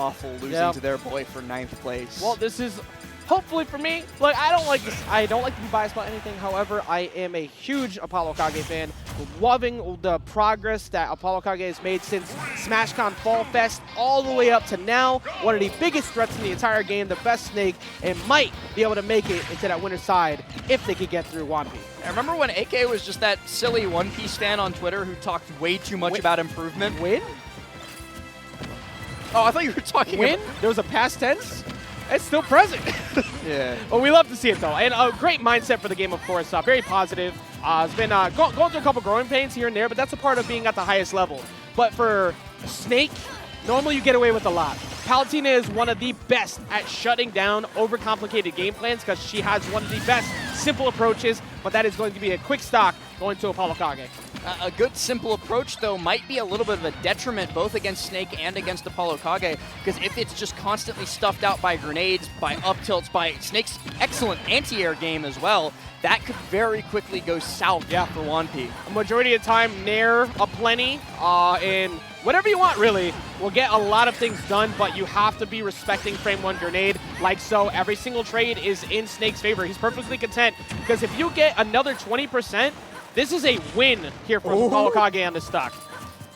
awful losing to their boy for 9th place. Well, this is hopefully for me. Look, I don't like this. I don't like to be biased about anything. However, I am a huge ApolloKage fan, loving the progress that ApolloKage has made since SmashCon Fall Fest all the way up to now. One of the biggest threats in the entire game, the best Snake, and might be able to make it into that winner's side if they could get through Juanpi. I remember when AK was just that silly One Piece fan on Twitter who talked way too much about improvement? Win? Oh, I thought you were talking Win? There was a past tense? It's still present. Yeah. Well, we love to see it, though. And a great mindset for the game, of course. Very positive. It's been going through a couple growing pains here and there, but that's a part of being at the highest level. But for Snake, normally you get away with a lot. Palutena is one of the best at shutting down overcomplicated game plans because she has one of the best simple approaches, but that is going to be a quick stock going to ApolloKage. A good simple approach, though, might be a little bit of a detriment both against Snake and against ApolloKage, because if it's just constantly stuffed out by grenades, by up tilts, by Snake's excellent anti-air game as well, that could very quickly go south for Juanpi. A majority of the time, Nair aplenty, and whatever you want, really, will get a lot of things done, but you have to be respecting frame 1 grenade like so. Every single trade is in Snake's favor. He's perfectly content, because if you get another 20%, this is a win here for ApolloKage on the stock.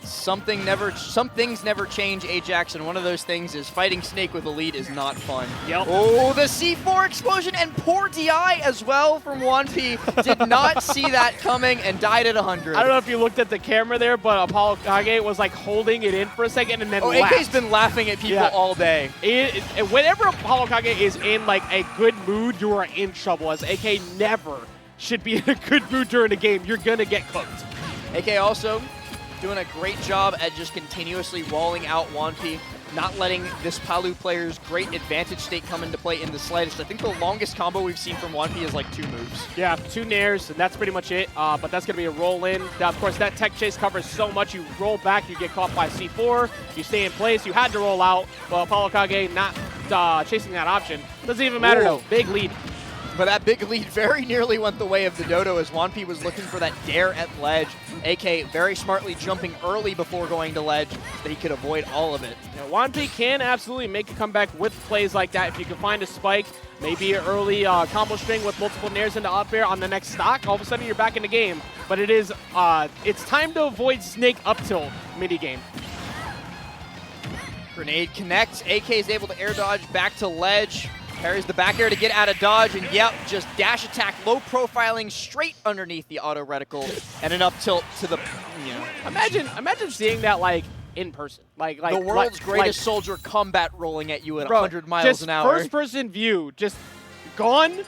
Some things never change, Ajax, and one of those things is fighting Snake with Elite is not fun. Yep. Oh, the C4 explosion and poor DI as well from Juanpi. Did not see that coming and died at 100. I don't know if you looked at the camera there, but ApolloKage was like holding it in for a second and then laughed. AK's been laughing at people all day. Whenever ApolloKage is in like a good mood, you are in trouble, as AK never should be in a good mood during a game. You're going to get cooked. AK also doing a great job at just continuously walling out Juanpi, not letting this Palu player's great advantage state come into play in the slightest. I think the longest combo we've seen from Juanpi is like 2 moves. Yeah, 2 nairs, and that's pretty much it. But that's going to be a roll-in. Now, of course, that tech chase covers so much. You roll back, you get caught by C4, you stay in place. You had to roll out, but ApolloKage not chasing that option. Doesn't even matter, though. Big lead. But that big lead very nearly went the way of the dodo as Juanpi was looking for that dare at ledge. AK very smartly jumping early before going to ledge so that he could avoid all of it. Now, Juanpi can absolutely make a comeback with plays like that. If you can find a spike, maybe an early combo string with multiple nairs into up air on the next stock, all of a sudden you're back in the game. But it is, it's time to avoid Snake up tilt midi-game. Grenade connects. AK is able to air dodge back to ledge. Parries the back air to get out of dodge, and yep, just dash attack, low profiling straight underneath the auto reticle, and an up tilt to the, you know. Imagine seeing that like in person, like the world's greatest soldier combat rolling at you at 100 miles an hour. First person view, just gone,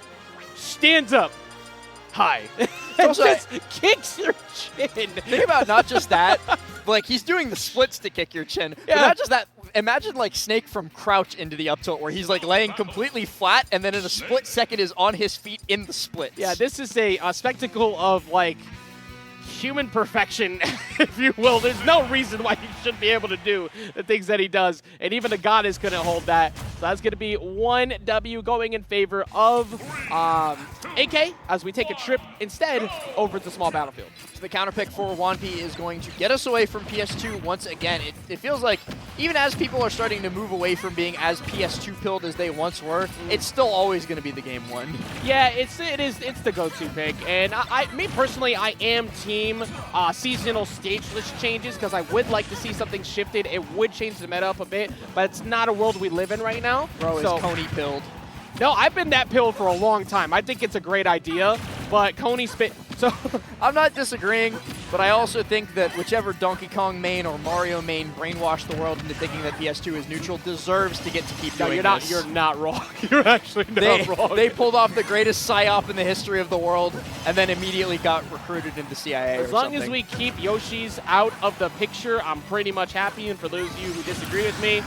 stands up, hi, and just kicks your chin. Think about not just that, but like he's doing the splits to kick your chin. Yeah. But not just that. Imagine like Snake from crouch into the up tilt where he's like laying completely flat and then in a split second is on his feet in the splits. Yeah, this is a spectacle of like human perfection, if you will. There's no reason why he shouldn't be able to do the things that he does, and even a goddess couldn't hold that. So that's going to be 1 W going in favor of AK as we take a trip instead over to small battlefield. So the counter pick for Juanpi is going to get us away from PS2 once again. It feels like even as people are starting to move away from being as PS2 pilled as they once were, it's still always going to be the game 1. Yeah, it's the go-to pick, and me personally, I am team seasonal stage list changes because I would like to see something shifted. It would change the meta up a bit, but it's not a world we live in right now. Bro, is Coney pilled? No, I've been that pilled for a long time. I think it's a great idea, but Coney spit. So I'm not disagreeing, but I also think that whichever Donkey Kong main or Mario main brainwashed the world into thinking that PS2 is neutral deserves to get to keep doing this. You're not wrong. You're actually not wrong. They pulled off the greatest psyop in the history of the world and then immediately got recruited into CIA As long as we keep Yoshi's out of the picture, I'm pretty much happy. And for those of you who disagree with me,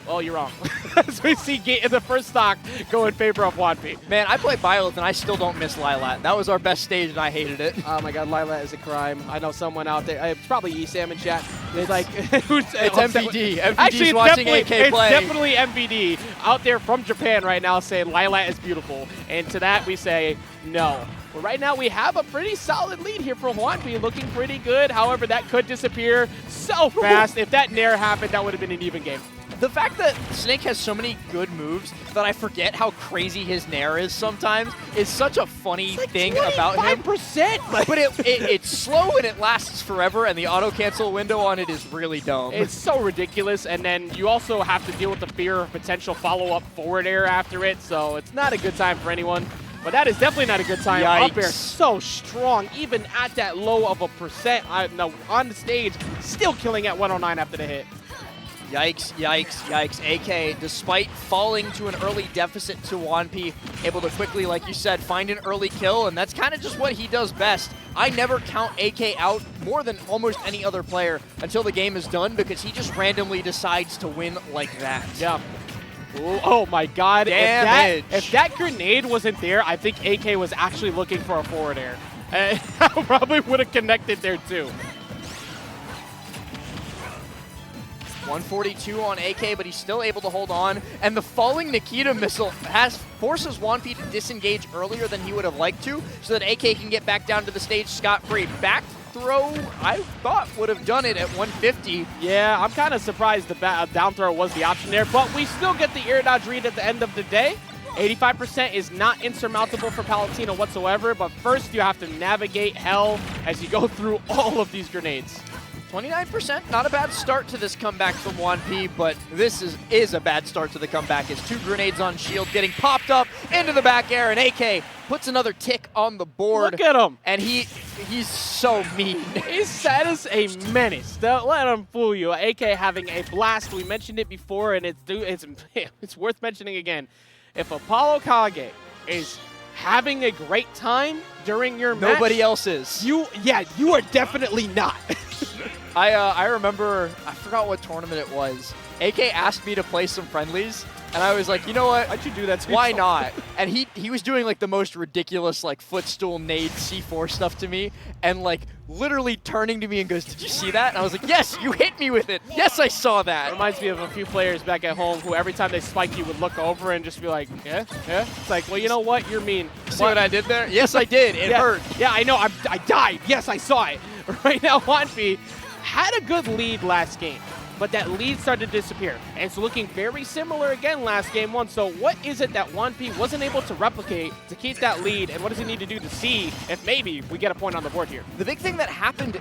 well, you're wrong. As we see in the first stock go in favor of Juanpi. Man, I play Byleth and I still don't miss Lilat. That was our best stage and I hated it. Oh my god, Lilat is a crime. I know someone out there, it's probably ESAM in chat. It's like, it's MVD. MVD's actually, watching AK play. It's definitely MVD out there from Japan right now saying Lilat is beautiful. And to that we say, no. But right now we have a pretty solid lead here for Juanpi, looking pretty good. However, that could disappear so fast. If that Nair happened, that would have been an even game. The fact that Snake has so many good moves that I forget how crazy his nair is sometimes is such a funny thing about him. 5%! But it's slow and it lasts forever, and the auto-cancel window on it is really dumb. It's so ridiculous, and then you also have to deal with the fear of potential follow-up forward air after it, so it's not a good time for anyone. But that is definitely not a good time. Yikes. Up air so strong, even at that low of a percent on the stage, still killing at 109 after the hit. Yikes, yikes, yikes. AK, despite falling to an early deficit to Juanpi, able to quickly, like you said, find an early kill, and that's kind of just what he does best. I never count AK out more than almost any other player until the game is done because he just randomly decides to win like that. Yeah. Ooh, oh my god. If that grenade wasn't there, I think AK was actually looking for a forward air. I probably would have connected there too. 142 on AK, but he's still able to hold on. And the falling Nikita missile forces Juanpi to disengage earlier than he would have liked to, so that AK can get back down to the stage scot-free. Back throw, I thought would have done it at 150. Yeah, I'm kind of surprised the down throw was the option there, but we still get the air dodge read at the end of the day. 85% is not insurmountable for Palutena whatsoever, but first you have to navigate hell as you go through all of these grenades. 29%, not a bad start to this comeback from Juanpi, but this is a bad start to the comeback. It's 2 grenades on shield getting popped up into the back air, and AK puts another tick on the board. Look at him. And he's so mean. That is a menace. Don't let him fool you. AK having a blast. We mentioned it before, and it's worth mentioning again. If ApolloKage is having a great time during your match, nobody else is. You are definitely not. I remember, I forgot what tournament it was. AK asked me to play some friendlies, and I was like, you know what? Why'd you do that to Why yourself? not? And he was doing like the most ridiculous like footstool nade C4 stuff to me, and like literally turning to me and goes, did you see that? And I was like, yes, you hit me with it. Yes, I saw that. It reminds me of a few players back at home who every time they spike you would look over and just be like, yeah. It's like, well, you know what? You're mean. See what I did there? Yes, I did. It hurt. Yeah, I know. I died. Yes, I saw it. Right now, Juanpi had a good lead last game, but that lead started to disappear. And it's looking very similar again last game 1. So what is it that Juanpi wasn't able to replicate to keep that lead, and what does he need to do to see if maybe we get a point on the board here? The big thing that happened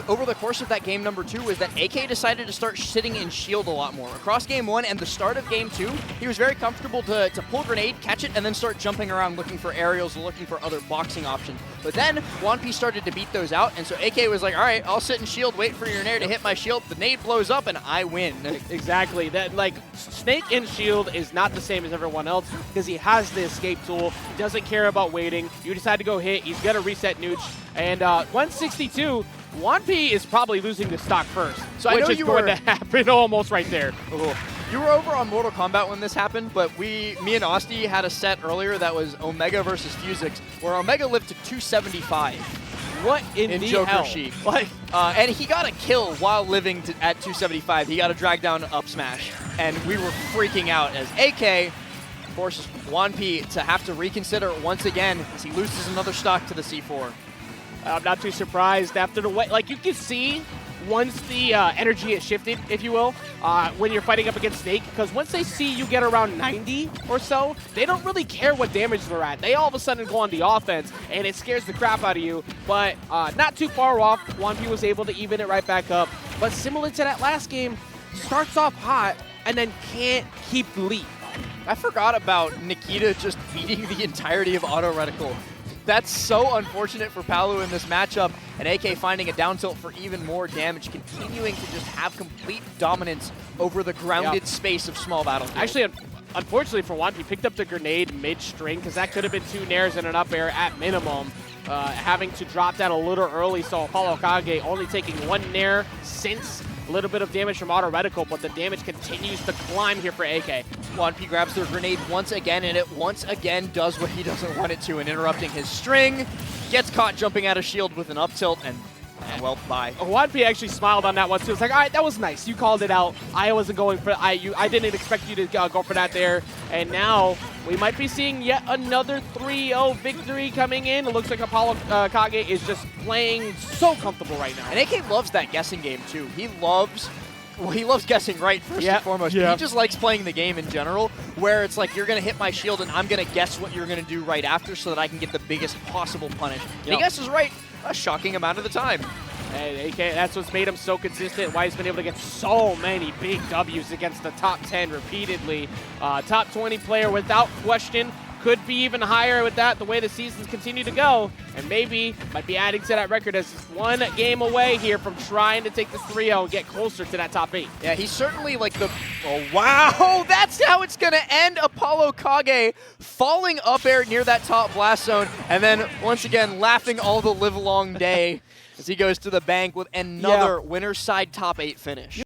over the course of that game number 2 was that AK decided to start sitting in shield a lot more. Across game 1 and the start of game 2, he was very comfortable to pull grenade, catch it, and then start jumping around looking for aerials, looking for other boxing options. But then Juanpi started to beat those out, and so AK was like, all right, I'll sit in shield, wait for your nair to hit my shield, the nade blows up, and I win. Exactly. That, like, Snake in shield is not the same as everyone else because he has the escape tool. He doesn't care about waiting. You decide to go hit, he's going to reset Nooch. And 162, Juanpi is probably losing the stock first, so which is going to happen almost right there. Ooh. You were over on Mortal Kombat when this happened, but me and Austin had a set earlier that was Omega versus Fusix, where Omega lived to 275. What in the Joker hell? Sheik. Like, and he got a kill while living at 275. He got a drag down up smash, and we were freaking out as AK forces Juanpi to have to reconsider once again as he loses another stock to the C4. I'm not too surprised after the way, like you can see once the energy is shifted, if you will, when you're fighting up against Snake, because once they see you get around 90 or so, they don't really care what damage they're at. They all of a sudden go on the offense, and it scares the crap out of you. But not too far off, Juanpi was able to even it right back up. But similar to that last game, starts off hot and then can't keep the lead. I forgot about Nikita just beating the entirety of Auto Reticle. That's so unfortunate for Palu in this matchup, and AK finding a down tilt for even more damage, continuing to just have complete dominance over the grounded space of small battlefield. Actually, unfortunately for Juanpi, picked up the grenade mid-string, because that could have been 2 nairs and an up air at minimum. Having to drop that a little early, so ApolloKage only taking 1 nair since a little bit of damage from Auto Reticle, but the damage continues to climb here for AK. Juanpi grabs the grenade once again, and it once again does what he doesn't want it to in interrupting his string. Gets caught jumping out of shield with an up tilt, and well, bye. Juanpi actually smiled on that one too. It's like, all right, that was nice. You called it out. I wasn't going for I didn't expect you to go for that there. And now we might be seeing yet another 3-0 victory coming in. It looks like ApolloKage is just playing so comfortable right now. And AK loves that guessing game too. He loves Well, he loves guessing right, first and foremost. Yep. He just likes playing the game in general, where it's like, you're going to hit my shield, and I'm going to guess what you're going to do right after so that I can get the biggest possible punish. And he guesses right a shocking amount of the time. And AK, that's what's made him so consistent, why he's been able to get so many big W's against the top 10 repeatedly. Top 20 player without question. Could be even higher with that, the way the seasons continue to go. And maybe might be adding to that record as one game away here from trying to take this 3-0 and get closer to that top 8. Yeah, he's certainly like the... Oh, wow! That's how it's going to end. ApolloKage falling up air near that top blast zone. And then, once again, laughing all the live long day as he goes to the bank with another winner's side top 8 finish.